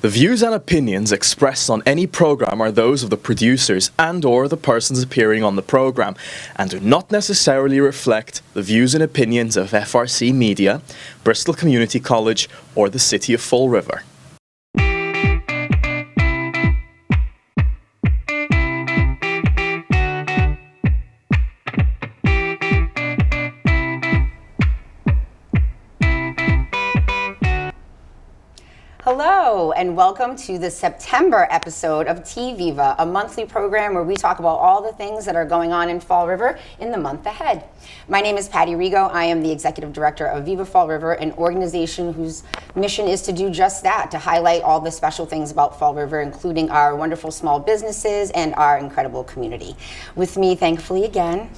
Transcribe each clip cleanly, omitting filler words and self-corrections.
The views and opinions expressed on any program are those of the producers and/or the persons appearing on the program and do not necessarily reflect the views and opinions of FRC Media, Bristol Community College, or the City of Fall River. Hello, and welcome to the September episode of TViva, a monthly program where we talk about all the things that are going on in Fall River in the month ahead. My name is Patty Rigo. I am the Executive Director of Viva Fall River, an organization whose mission is to do just that, to highlight all the special things about Fall River, including our wonderful small businesses and our incredible community. With me, thankfully again,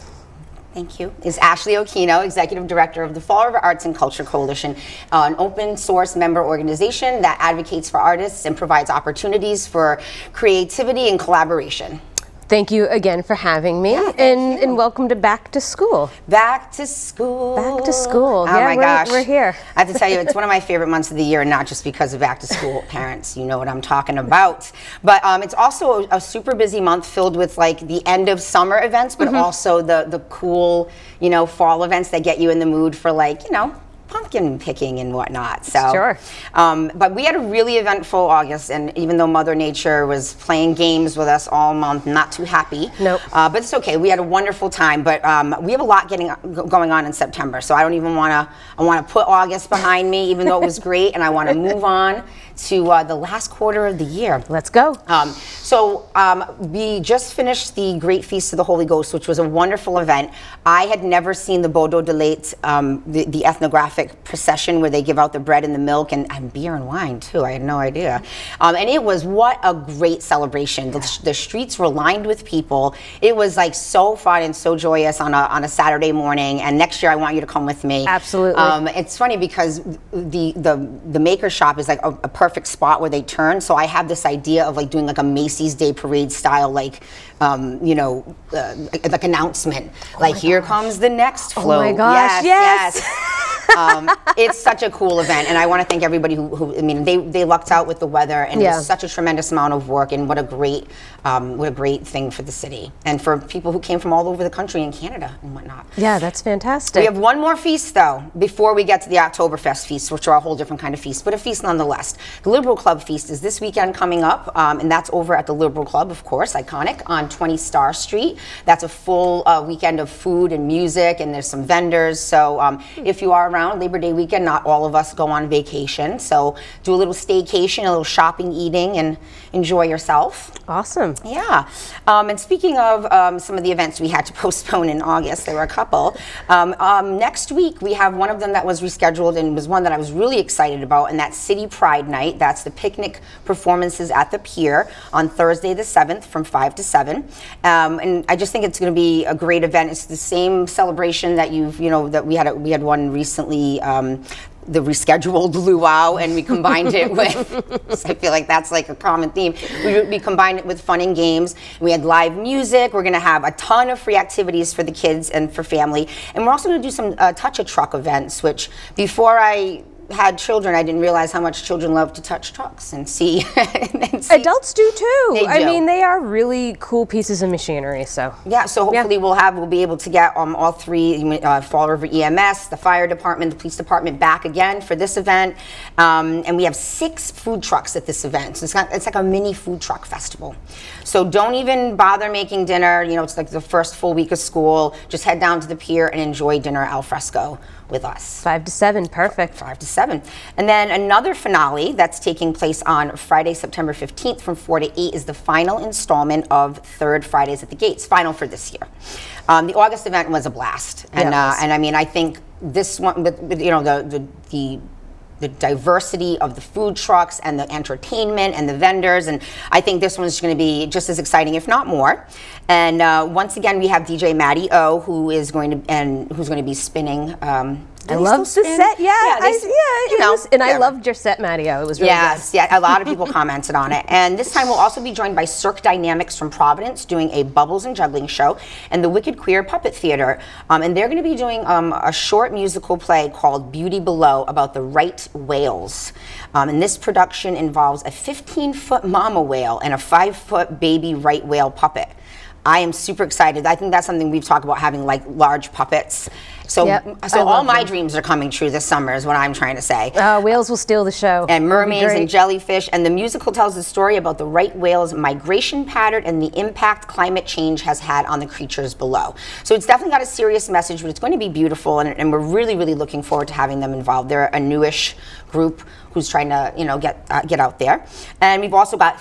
thank you, is Ashley Okino, Executive Director of the Fall River Arts and Culture Coalition, an open source member organization that advocates for artists and provides opportunities for creativity and collaboration. Thank you again for having me, and welcome to Back to School. Back to school. Back to school. Oh my gosh. We're here. I have to tell you, it's one of my favorite months of the year, not just because of back to school. Parents, you know what I'm talking about. But it's also a super busy month filled with like the end of summer events, but also the cool, fall events that get you in the mood for pumpkin picking and whatnot. So, sure. But we had a really eventful August, and even though Mother Nature was playing games with us all month, not too happy. Nope. But it's okay. We had a wonderful time. But we have a lot going on in September, so I don't even want to. I want to put August behind me, even though it was great, and I want to move on to the last quarter of the year. Let's go. We just finished the Great Feast of the Holy Ghost, which was a wonderful event. I had never seen the Bodo de Late, the ethnographic procession where they give out the bread and the milk and beer and wine too. I had no idea. And it was what a great celebration. The streets were lined with people. It was like so fun and so joyous on a Saturday morning. And next year I want you to come with me. Absolutely. It's funny because the maker shop is like a perfect spot where they turn. So I have this idea of like doing like a Macy's Day Parade style, like announcement. Here comes the next float. Oh my gosh, yes. It's such a cool event, and I want to thank everybody who they lucked out with the weather, and it was such a tremendous amount of work, and what a great thing for the city, and for people who came from all over the country and Canada and whatnot. Yeah, that's fantastic. We have one more feast, though, before we get to the Oktoberfest feast, which are a whole different kind of feast, but a feast nonetheless. The Liberal Club feast is this weekend coming up, and that's over at the Liberal Club, of course, iconic, on 20 Star Street. That's a full weekend of food and music, and there's some vendors, so if you are around Labor Day weekend, not all of us go on vacation, so do a little staycation, a little shopping, eating, and enjoy yourself. Awesome. Yeah. And speaking of some of the events we had to postpone in August, there were a couple. Next week, we have one of them that was rescheduled and was one that I was really excited about, and that's City Pride Night. That's the picnic performances at the pier on Thursday the 7th from 5 to 7. And I just think it's going to be a great event. It's the same celebration that that we had one recently, the rescheduled luau, and we combined it with, so I feel like that's like a common theme. We combined it with fun and games. We had live music. We're going to have a ton of free activities for the kids and for family. And we're also going to do some touch-a-truck events, which before I had children, I didn't realize how much children love to touch trucks and see. Adults do too. They do. I mean, they are really cool pieces of machinery. So yeah. So hopefully we'll be able to get all three, Fall River EMS, the fire department, the police department back again for this event. And we have 6 food trucks at this event. So it's like a mini food truck festival. So don't even bother making dinner. It's like the first full week of school. Just head down to the pier and enjoy dinner al fresco with us. 5 to 7, perfect. 5 to 7. And then another finale that's taking place on Friday, September 15th from 4 to 8 is the final installment of Third Fridays at the Gates, final for this year. The August event was a blast. And I mean, I think this one, the diversity of the food trucks and the entertainment and the vendors, and I think this one's going to be just as exciting, if not more. And once again, we have DJ Maddie O, who's going to be spinning I loved the set. Yeah, I whatever. loved your set, Matteo. It was really Yes, yeah, a lot of people commented on it. And this time we'll also be joined by Cirque Dynamics from Providence doing a bubbles and juggling show, and the Wicked Queer Puppet Theater. And they're going to be doing a short musical play called Beauty Below about the right whales. And this production involves a 15-foot mama whale and a 5-foot baby right whale puppet. I am super excited. I think that's something we've talked about, having like large puppets. So, all my dreams are coming true this summer is what I'm trying to say. Whales will steal the show. And mermaids and jellyfish. And the musical tells the story about the right whale's migration pattern and the impact climate change has had on the creatures below. So it's definitely got a serious message, but it's going to be beautiful. And we're really, really looking forward to having them involved. They're a newish group who's trying to, get out there. And we've also got,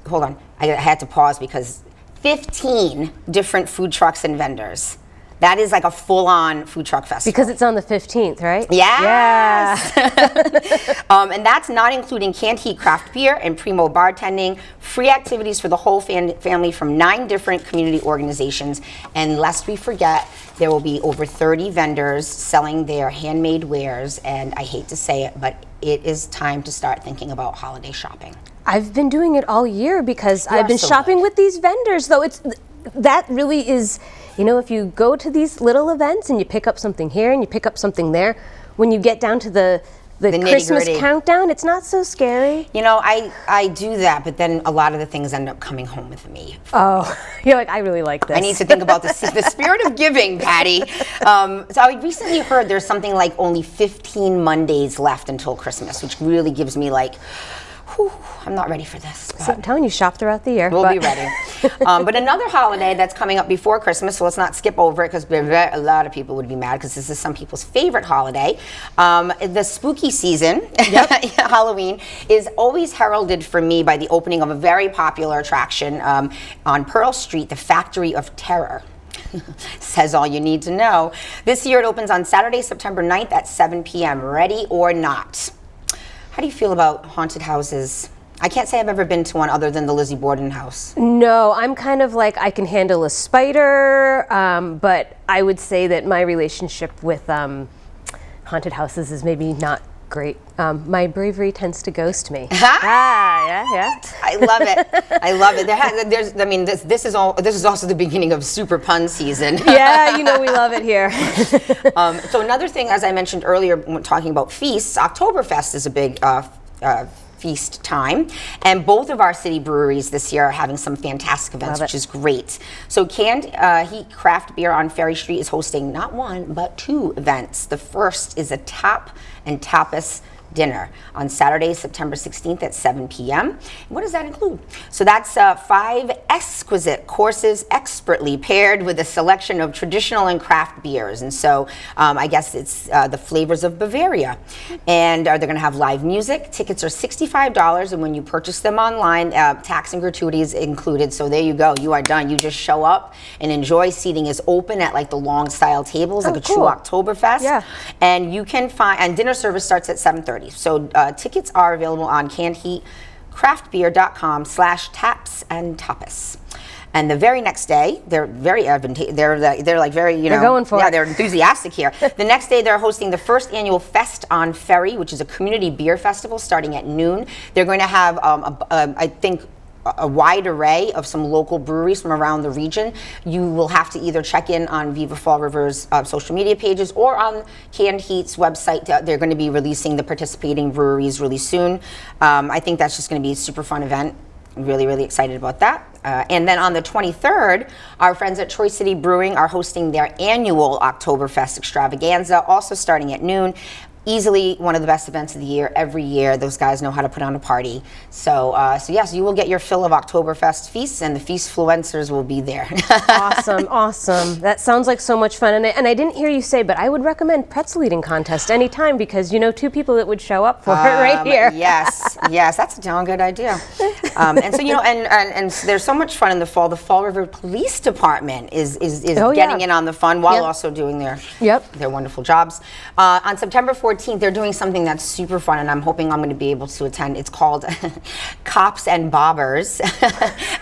hold on, I had to pause because 15 different food trucks and vendors. That is like a full-on food truck festival. Because it's on the 15th, right? Yes. Yeah. And that's not including canned heat craft beer and primo bartending, free activities for the whole family from 9 different community organizations. And lest we forget, there will be over 30 vendors selling their handmade wares. And I hate to say it, but it is time to start thinking about holiday shopping. I've been doing it all year because I've been shopping with these vendors, though. That really is, if you go to these little events and you pick up something here and you pick up something there, when you get down to the Christmas countdown, it's not so scary. I do that, but then a lot of the things end up coming home with me. Oh, you're like, I really like this. I need to think about the spirit of giving, Patty. So I recently heard there's something like only 15 Mondays left until Christmas, which really gives me like, I'm not ready for this. So I'm telling you, shop throughout the year. We'll be ready. But another holiday that's coming up before Christmas, so let's not skip over it because a lot of people would be mad because this is some people's favorite holiday. The spooky season, Halloween, is always heralded for me by the opening of a very popular attraction on Pearl Street, the Factory of Terror. Says all you need to know. This year it opens on Saturday, September 9th at 7 p.m. Ready or not. How do you feel about haunted houses? I can't say I've ever been to one other than the Lizzie Borden house. No, I'm kind of like, I can handle a spider, but I would say that my relationship with haunted houses is maybe not great. My bravery tends to ghost me. Yeah. I love it. I love it. This is also the beginning of super pun season. Yeah, we love it here. So another thing, as I mentioned earlier, when talking about feasts, Oktoberfest is a big feast time, and both of our city breweries this year are having some fantastic events, which is great. So Canned Heat Craft Beer on Ferry Street is hosting not one but 2 events. The first is a tap and tapas dinner on Saturday, September 16th at 7 p.m. What does that include? So that's 5 exquisite courses expertly paired with a selection of traditional and craft beers. And so I guess it's the flavors of Bavaria. And they're going to have live music. Tickets are $65, and when you purchase them online, tax and gratuities included. So there you go. You are done. You just show up and enjoy. Seating is open at like the long style tables, like a true Oktoberfest. Yeah. And you can find, and dinner service starts at 7:30. So tickets are available on cannedheatcraftbeer.com/taps and tapas. And the very next day, they're very they're like very, they're going for it. They're enthusiastic here. The next day, they're hosting the first annual Fest on Ferry, which is a community beer festival starting at noon. They're going to have, I think, a wide array of some local breweries from around the region. You will have to either check in on Viva Fall River's social media pages or on Canned Heat's website. They're going to be releasing the participating breweries really soon. I think that's just going to be a super fun event. I'm really, really excited about that. And then on the 23rd, our friends at Troy City Brewing are hosting their annual Oktoberfest extravaganza, also starting at noon. Easily one of the best events of the year every year. Those guys know how to put on a party. So yes, you will get your fill of Oktoberfest feasts, and the feastfluencers will be there. Awesome. That sounds like so much fun. And I didn't hear you say, but I would recommend pretzel eating contest anytime because 2 people that would show up for it right here. Yes, that's a darn good idea. And so and there's so much fun in the fall. The Fall River Police Department is getting in on the fun while also doing their wonderful jobs. On September 14th. 14th, they're doing something that's super fun, and I'm hoping I'm going to be able to attend. It's called Cops and Bobbers,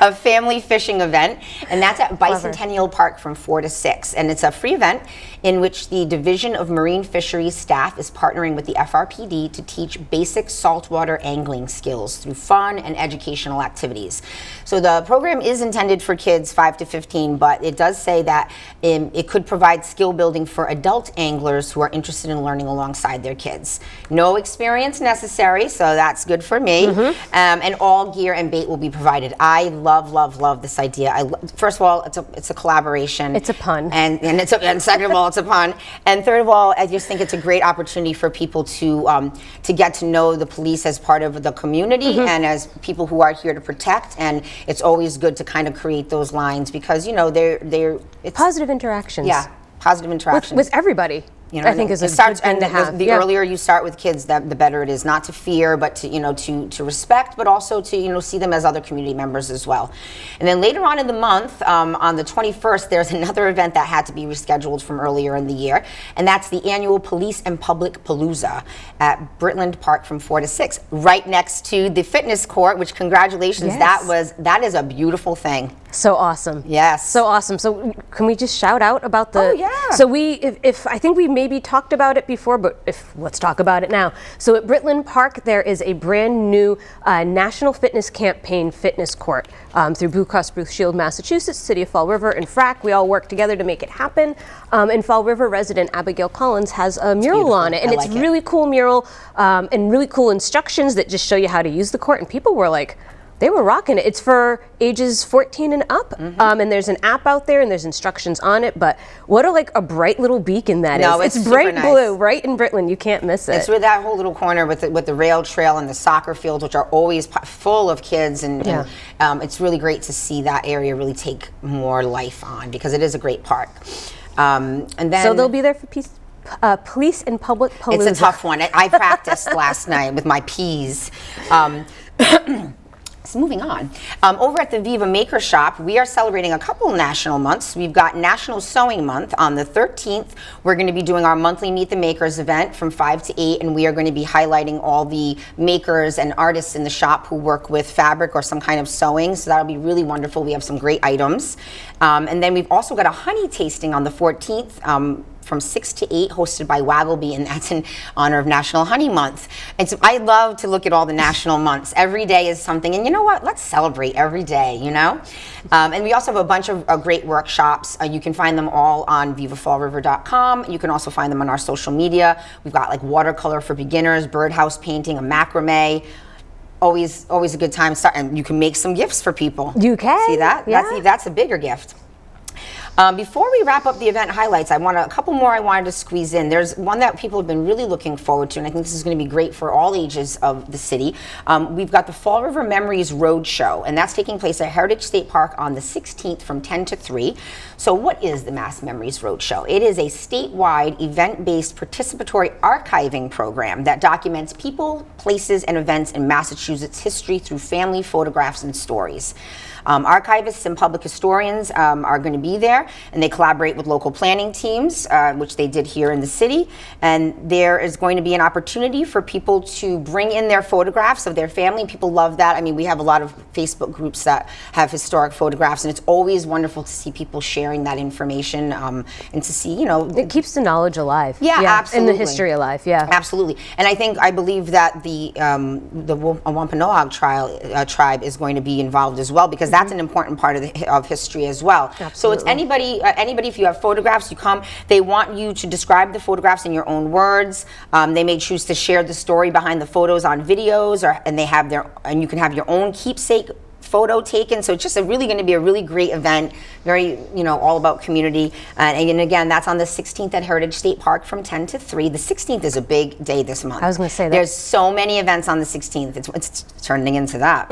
a family fishing event, and that's at Bicentennial Park from 4 to 6. And it's a free event in which the Division of Marine Fisheries staff is partnering with the FRPD to teach basic saltwater angling skills through fun and educational activities. So the program is intended for kids 5 to 15, but it does say that it could provide skill building for adult anglers who are interested in learning alongside their kids. No experience necessary, so that's good for me. And all gear and bait will be provided. I love this idea. First of all, it's a collaboration. It's a pun. And second of all, it's a pun. And third of all, I just think it's a great opportunity for people to get to know the police as part of the community and as people who are here to protect. And it's always good to kind of create those lines because, you know, it's positive interactions. Yeah, positive interactions. With everybody. You know, I think is a good thing to have. The earlier you start with kids, the better it is. Not to fear, but to respect, but also to see them as other community members as well. And then later on in the month, on the 21st, there's another event that had to be rescheduled from earlier in the year, and that's the annual Police and Public Palooza at Britland Park from 4 to 6, right next to the fitness court. Which congratulations, Yes. that is a beautiful thing. So awesome. Yes. So awesome. So can we just shout out about the... Oh, yeah. So if I think we maybe talked about it before, but let's talk about it now. So at Britland Park, there is a brand new National Fitness Campaign fitness court through Blue Cross Blue Shield, Massachusetts, City of Fall River, and FRAC. We all work together to make it happen. And Fall River resident Abigail Collins has a mural on it. And it's a really cool mural and really cool instructions that just show you how to use the court. And people were like, they were rocking it. It's for ages 14 and up, and there's an app out there, and there's instructions on it. But what a bright little beacon that is! It's bright blue, right in Britland. You can't miss it. It's with that whole little corner with the rail trail and the soccer fields, which are always full of kids, and it's really great to see that area really take more life on because it is a great park. And then so they'll be there for Police and Public Palooza. It's a tough one. I practiced last night with my P's. So moving on, over at the Viva Maker Shop, we are celebrating a couple national months. We've got National Sewing Month on the 13th. We're going to be doing our monthly Meet the Makers event from 5 to 8, and we are going to be highlighting all the makers and artists in the shop who work with fabric or some kind of sewing. So that'll be really wonderful. We have some great items. And then we've also got a honey tasting on the 14th. From 6 to 8, hosted by Waggleby, and that's in honor of National Honey Month. And so I love to look at all the national months. Every day is something, and you know what? Let's celebrate every day, you know? And we also have a bunch of great workshops. You can find them all on vivafallriver.com. You can also find them on our social media. We've got like watercolor for beginners, birdhouse painting, a macrame. Always a good time. And you can make some gifts for people. You can. See that? Yeah. That's a bigger gift. Before we wrap up the event highlights, a couple more I wanted to squeeze in. There's one that people have been really looking forward to, and I think this is going to be great for all ages of the city. We've got the Fall River Memories Roadshow, and that's taking place at Heritage State Park on the 16th from 10 to 3. So what is the Mass Memories Roadshow? It is a statewide event-based participatory archiving program that documents people, places, and events in Massachusetts history through family photographs and stories. Archivists and public historians are going to be there, and they collaborate with local planning teams, which they did here in the city. And there is going to be an opportunity for people to bring in their photographs of their family. People love that. I mean, we have a lot of Facebook groups that have historic photographs, and it's always wonderful to see people sharing that information and to see, it keeps the knowledge alive. Yeah, absolutely. And the history alive. Yeah, absolutely. And I believe that the Wampanoag tribe is going to be involved as well, because that's an important part of history as well. Absolutely. So it's anybody, if you have photographs, you come, they want you to describe the photographs in your own words. They may choose to share the story behind the photos on videos, and you can have your own keepsake photo taken. So it's just really going to be a really great event, very, all about community. And again, that's on the 16th at Heritage State Park from 10 to 3. The 16th is a big day this month. I was going to say that. There's so many events on the 16th. It's turning into that.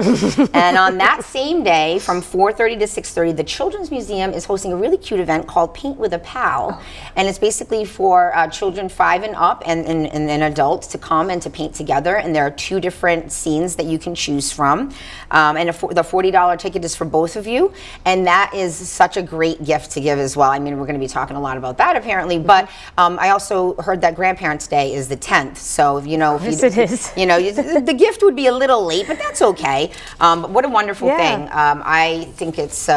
And on that same day from 4:30 to 6:30, the Children's Museum is hosting a really cute event called Paint with a Pal. And it's basically for children 5 and up and adults to come and to paint together. And there are 2 different scenes that you can choose from. And the $40 ticket is for both of you, and that is such a great gift to give as well. I mean, we're going to be talking a lot about that apparently, but I also heard that Grandparents' Day is the 10th. So, you know, yes, it is. You know, the gift would be a little late, but that's okay. But what a wonderful thing. I think it's,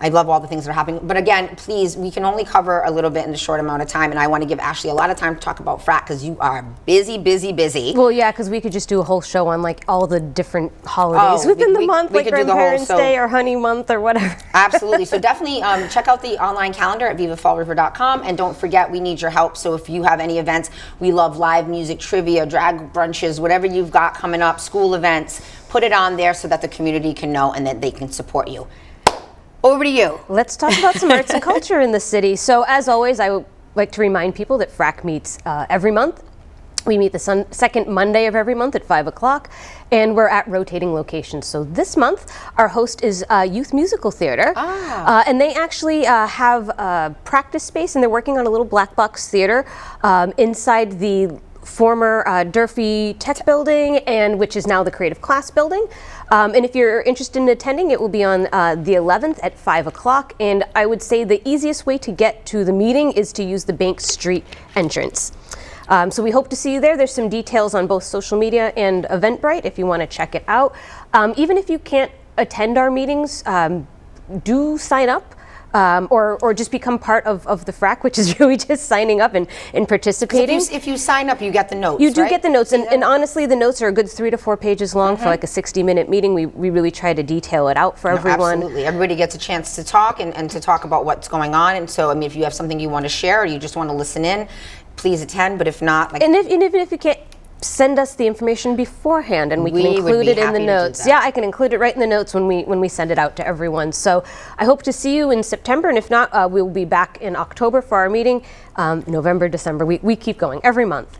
I love all the things that are happening. But again, please, we can only cover a little bit in a short amount of time. And I want to give Ashley a lot of time to talk about FRAC because you are busy, busy, busy. Well, yeah, because we could just do a whole show on like all the different holidays within the month, like Grandparents' Day or Honey Month or whatever. Absolutely. So definitely check out the online calendar at vivafallriver.com. And don't forget, we need your help. So if you have any events, we love live music, trivia, drag brunches, whatever you've got coming up, school events, put it on there so that the community can know and that they can support you. Over to you. Let's talk about some arts and culture in the city. So as always, I would like to remind people that FRAC meets every month. We meet the second Monday of every month at 5 o'clock, and we're at rotating locations. So this month, our host is Youth Musical Theater, and they actually have a practice space, and they're working on a little black box theater inside the former Durfee Tech Building, and which is now the Creative Class Building. And if you're interested in attending, it will be on the 11th at 5 o'clock. And I would say the easiest way to get to the meeting is to use the Bank Street entrance. So we hope to see you there. There's some details on both social media and Eventbrite if you want to check it out. Even if you can't attend our meetings, do sign up. Or just become part of the FRAC, which is really just signing up and participating. If you sign up, you get the notes, You do get the notes, and honestly, the notes are a good 3 to 4 pages long for like a 60-minute meeting. We really try to detail it out for everyone. Absolutely. Everybody gets a chance to talk and to talk about what's going on. And so, I mean, if you have something you want to share or you just want to listen in, please attend. But if not, like... And even if you can't, send us the information beforehand and we can include it in the notes. Yeah, I can include it right in the notes when we send it out to everyone. So I hope to see you in September, and if not, we'll be back in October for our meeting, November, December. We keep going every month.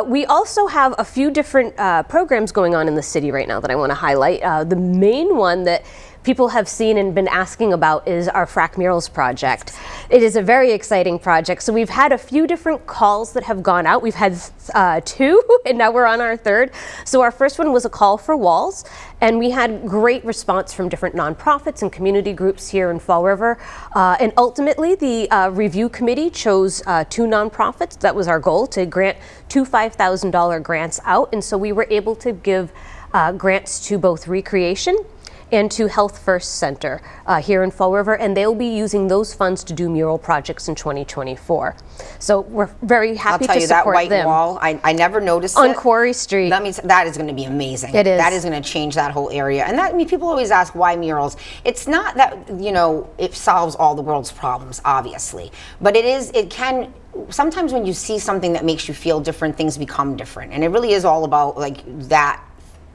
We also have a few different programs going on in the city right now that I want to highlight. The main one that people have seen and been asking about is our FRAC Murals project. It is a very exciting project. So we've had a few different calls that have gone out. We've had 2, and now we're on our 3rd. So our first one was a call for walls, and we had great response from different nonprofits and community groups here in Fall River. And ultimately, the review committee chose 2 nonprofits. That was our goal, to grant 2 $5,000 grants out. And so we were able to give grants to both Recreation and to Health First Center here in Fall River, and they'll be using those funds to do mural projects in 2024. So we're very happy to support them. I'll tell you, that white wall, I never noticed on Quarry Street. That means that is going to be amazing. It is. That is going to change that whole area. And that, I mean, people always ask why murals. It's not that, you know, it solves all the world's problems, obviously, but it can. Sometimes when you see something that makes you feel different, things become different, and it really is all about like that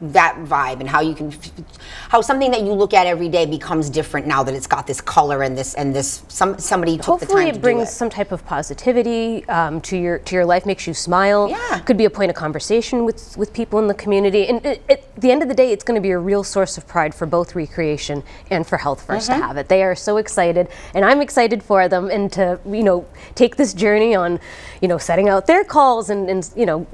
vibe and how something that you look at every day becomes different now that it's got this color and somebody took the time to do it. Hopefully it brings some type of positivity to your life, makes you smile. Yeah. Could be a point of conversation with people in the community, and at the end of the day, it's going to be a real source of pride for both Recreation and for Health First to have it. They are so excited, and I'm excited for them, and to take this journey on setting out their calls and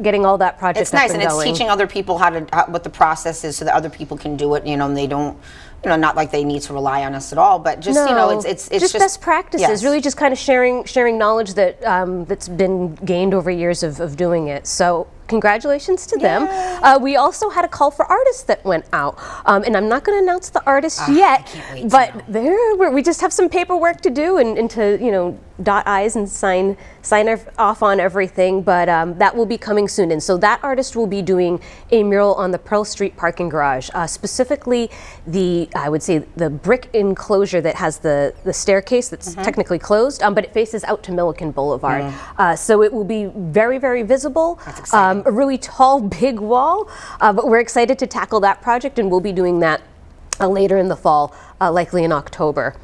getting all that project it's nice, up and and going. it's teaching other people what the process is so that other people can do it, and they don't, not like they need to rely on us at all, but just, it's just best practices, yes. Really just kind of sharing knowledge that that's been gained over years of doing it. So congratulations to them. We also had a call for artists that went out, and I'm not going to announce the artists yet, I can't wait but we just have some paperwork to do and to dot I's and sign off on everything, but that will be coming soon. And so that artist will be doing a mural on the Pearl Street parking garage, specifically I would say the brick enclosure that has the staircase that's technically closed, but it faces out to Milliken Boulevard. So it will be very, very visible. That's exciting. A really tall, big wall, but we're excited to tackle that project, and we'll be doing that later in the fall, likely in October.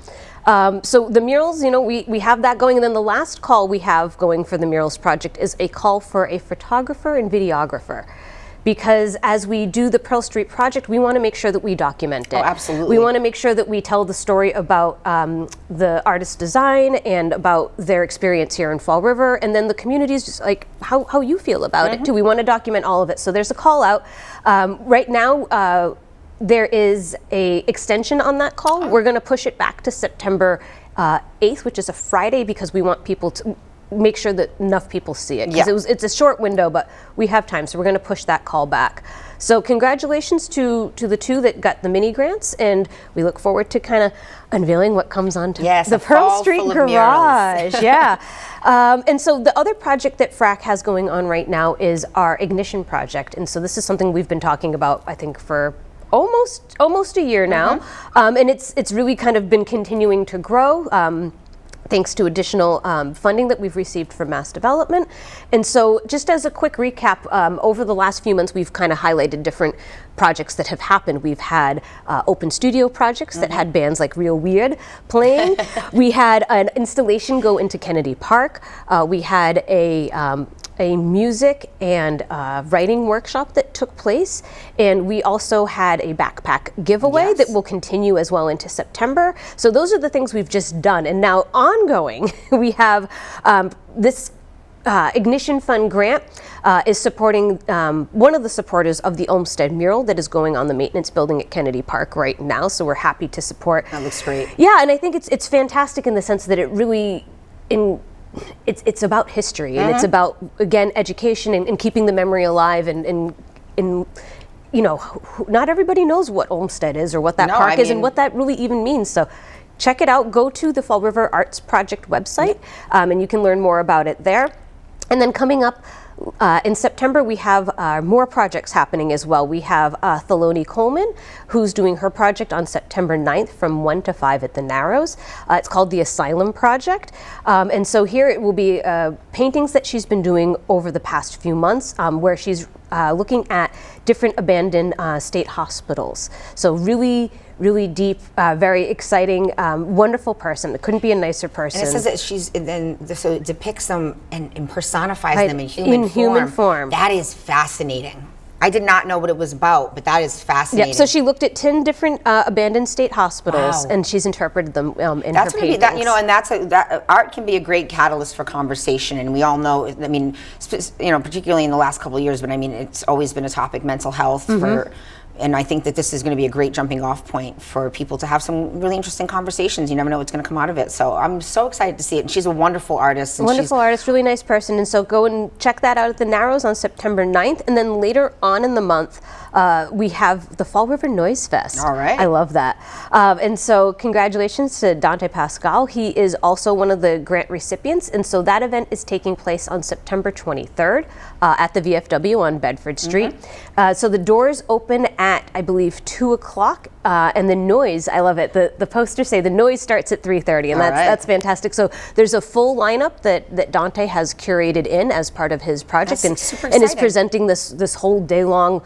So the murals, we have that going, and then the last call we have going for the Murals project is a call for a photographer and videographer. Because as we do the Pearl Street project, we want to make sure that we document it. Oh, absolutely. We want to make sure that we tell the story about the artist's design and about their experience here in Fall River, and then the community is just like how you feel about it too. We want to document all of it. So there's a call out right now. there is a extension on that call. We're going to push it back to September 8th, which is a Friday, because we want people to make sure that enough people see it. Because it's a short window, but we have time, so we're going to push that call back. So congratulations to the two that got the mini grants, and we look forward to kind of unveiling what comes onto the Pearl Street Garage. And so the other project that FRAC has going on right now is our Ignition project, and so this is something we've been talking about, I think, for almost a year now, and it's really kind of been continuing to grow. Thanks to additional funding that we've received from Mass Development. And so just as a quick recap, over the last few months, we've kind of highlighted different projects that have happened. We've had open studio projects that had bands like Real Weird playing. We had an installation go into Kennedy Park. We had a music and writing workshop that took place, and we also had a backpack giveaway that will continue as well into September. So those are the things we've just done, and now ongoing we have this Ignition Fund grant is supporting one of the supporters of the Olmsted mural that is going on the maintenance building at Kennedy Park right now, so we're happy to support. That looks great. Yeah, and I think it's fantastic in the sense that it really it's about history, and it's about, again, education and keeping the memory alive, and you know, not everybody knows what Olmsted is or what that park is and what that really even means. So check it out. Go to the Fall River Arts Project website, and you can learn more about it there. And then coming up in September, we have more projects happening as well. We have Theloni Coleman, who's doing her project on September 9th from 1 to 5 at the Narrows. It's called the Asylum Project. And so here it will be paintings that she's been doing over the past few months, where she's looking at different abandoned state hospitals. So really deep, very exciting, wonderful person. It couldn't be a nicer person. And it says that so it depicts them and personifies them in human form. That is fascinating. I did not know what it was about, but that is fascinating. Yeah, so she looked at 10 different abandoned state hospitals, and she's interpreted them in her paintings. That art can be a great catalyst for conversation, and we all know, I mean, particularly in the last couple of years, but I mean, it's always been a topic, mental health, and I think that this is going to be a great jumping off point for people to have some really interesting conversations. You never know what's going to come out of it. So I'm so excited to see it. And she's a wonderful artist. Wonderful artist, really nice person. And so go and check that out at the Narrows on September 9th. And then later on in the month, we have the Fall River Noise Fest. All right. I love that. And so congratulations to Dante Pascal. He is also one of the grant recipients. And so that event is taking place on September 23rd at the VFW on Bedford Street. So the doors open at, I believe, 2 o'clock. And the noise, I love it. The posters say the noise starts at 3:30, and that's fantastic. So there's a full lineup that Dante has curated in as part of his project, and is presenting this whole day long,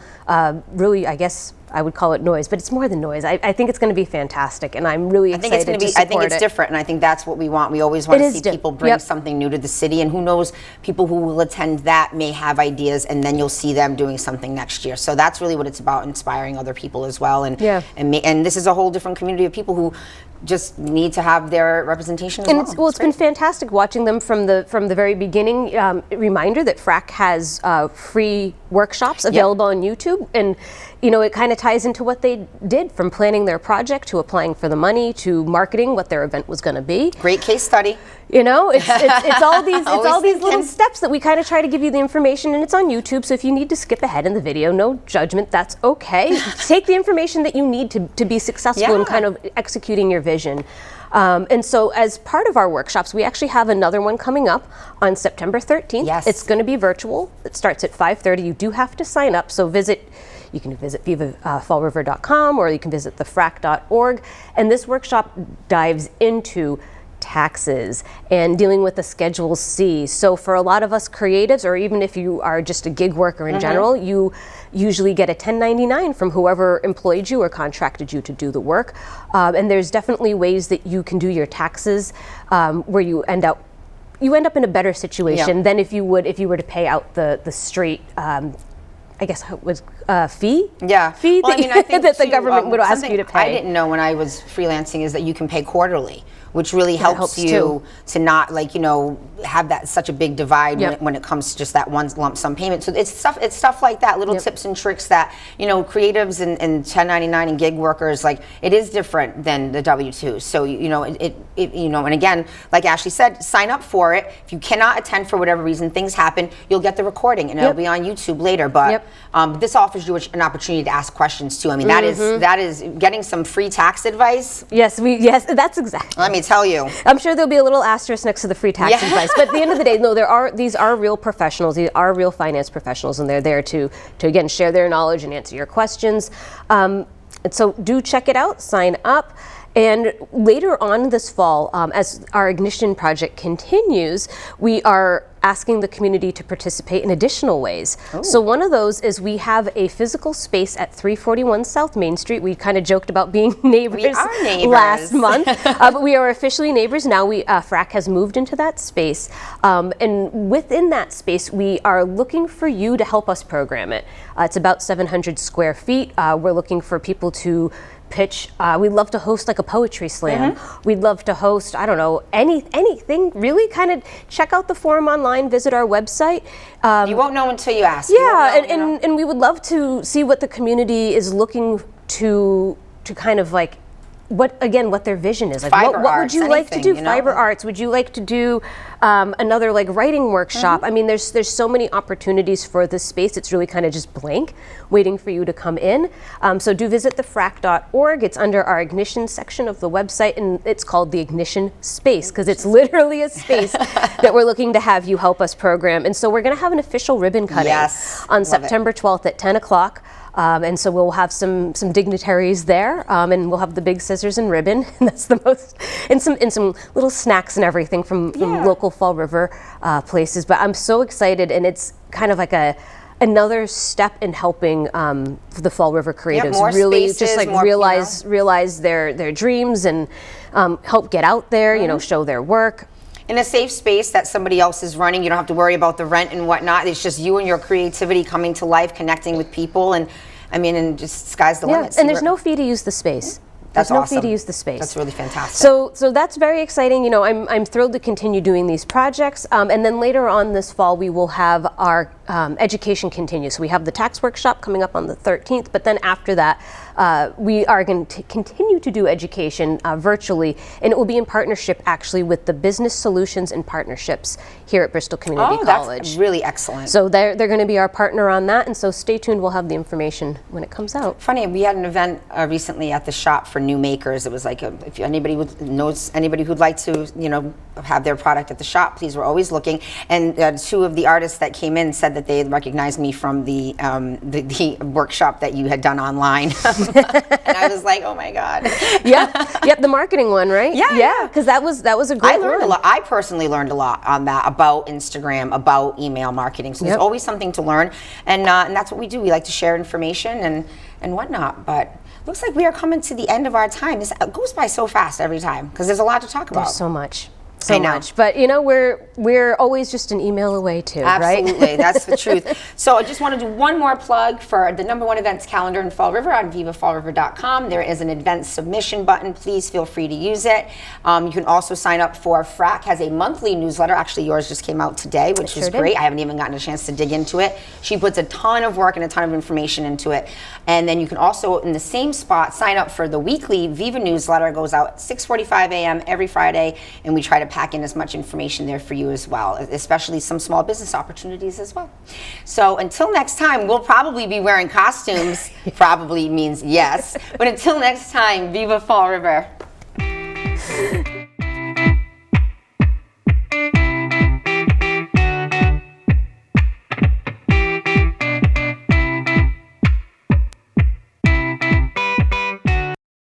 really, I guess I would call it noise, but it's more than noise. I think it's going to be fantastic, and I'm really excited to support it. I think it's different, and I think that's what we want. We always want to see people bring something new to the city, and who knows, people who will attend that may have ideas, and then you'll see them doing something next year. So that's really what it's about, inspiring other people as well. And this is a whole different community of people who just need to have their representation as well. It's been fantastic watching them from the very beginning. Reminder that FRAC has free workshops available on YouTube, and it kind of ties into what they did, from planning their project to applying for the money to marketing what their event was going to be. Great case study. It's all these little steps that we kind of try to give you the information, and it's on YouTube. So if you need to skip ahead in the video, no judgment, that's okay. Take the information that you need to be successful in kind of executing your vision. And so as part of our workshops, we actually have another one coming up on September 13th. Yes. It's going to be virtual. It starts at 5:30. You do have to sign up, so you can visit fallriver.com, or you can visit thefrac.org. And this workshop dives into taxes and dealing with the Schedule C. So for a lot of us creatives, or even if you are just a gig worker in general, you usually get a 1099 from whoever employed you or contracted you to do the work. And there's definitely ways that you can do your taxes where you end up in a better situation than if you were to pay out the straight, I guess it was fee. Yeah. Fee Well, I mean, I think that the too, government would ask you to pay. I didn't know when I was freelancing is that you can pay quarterly, which really helps you to not have that such a big divide when it comes to just that one lump sum payment. So it's stuff like that, little tips and tricks that creatives and 1099 and gig workers, like, it is different than the W-2. So and again, like Ashley said, sign up for it. If you cannot attend for whatever reason, things happen, you'll get the recording and it'll be on YouTube later. But this offers you an opportunity to ask questions too. I mean, that is getting some free tax advice. Yes, that's exactly. Let me tell you. I'm sure there'll be a little asterisk next to the free tax advice, but at the end of the day, no, these are real professionals. These are real finance professionals, and they're there to again share their knowledge and answer your questions. And so do check it out. Sign up. And later on this fall, as our Ignition project continues, we are asking the community to participate in additional ways. Oh. So one of those is we have a physical space at 341 South Main Street. We kind of joked about being neighbors, last month, but we are officially neighbors now. FRAC has moved into that space, and within that space, we are looking for you to help us program it. It's about 700 square feet. We're looking for people to pitch. We'd love to host like a poetry slam. We'd love to host, I don't know, anything really. Kind of check out the forum online, visit our website. You won't know until you ask. Yeah, and we would love to see what the community is looking to kind of like, what their vision is. Like, what would you like to do? Fiber arts. Would you like to do another like writing workshop? I mean, there's so many opportunities for this space. It's really kind of just blank, waiting for you to come in. So do visit thefrac.org. It's under our Ignition section of the website, and it's called the Ignition Space because it's literally a space that we're looking to have you help us program. And so we're going to have an official ribbon cutting on September 12th at 10 o'clock. And so we'll have some dignitaries there, and we'll have the big scissors and ribbon, and that's the most, and some little snacks and everything from local Fall River places. But I'm so excited, and it's kind of like another step in helping the Fall River creatives really spaces, just like realize their dreams and help get out there, show their work. In a safe space that somebody else is running, you don't have to worry about the rent and whatnot. It's just you and your creativity coming to life, connecting with people, and just sky's the limit. And there's no fee to use the space. That's There's awesome. no fee to use the space. That's really fantastic. So that's very exciting. I'm thrilled to continue doing these projects. And then later on this fall, we will have our education continue. So we have the tax workshop coming up on the 13th, but then after that, we are going to continue to do education virtually, and it will be in partnership actually with the Business Solutions and Partnerships here at Bristol Community College. That's really excellent. So they're going to be our partner on that, and so stay tuned. We'll have the information when it comes out. Funny, we had an event recently at the shop for new makers. It was like, if anybody knows anybody who'd like to, have their product at the shop, please, we're always looking. And two of the artists that came in said that they had recognized me from the workshop that you had done online. And I was like, oh my God. Yep, the marketing one, right? Yeah, because that was a great I learned a lot. I personally learned a lot on that, about Instagram, about email marketing. So there's always something to learn, and that's what we do. We like to share information and whatnot. But looks like we are coming to the end of our time. This goes by so fast every time because there's a lot to talk about. There's so much. So much, but we're always just an email away too, right? Absolutely, that's the truth. So I just want to do one more plug for the #1 events calendar in Fall River on vivafallriver.com. There is an event submission button. Please feel free to use it. You can also sign up for FRAC has a monthly newsletter. Actually, yours just came out today, which is great. I haven't even gotten a chance to dig into it. She puts a ton of work and a ton of information into it. And then you can also, in the same spot, sign up for the weekly Viva newsletter. It goes out at 6:45 a.m. every Friday, and we try to pack in as much information there for you as well, especially some small business opportunities as well. So until next time, we'll probably be wearing costumes. Probably means yes. But until next time, Viva Fall River.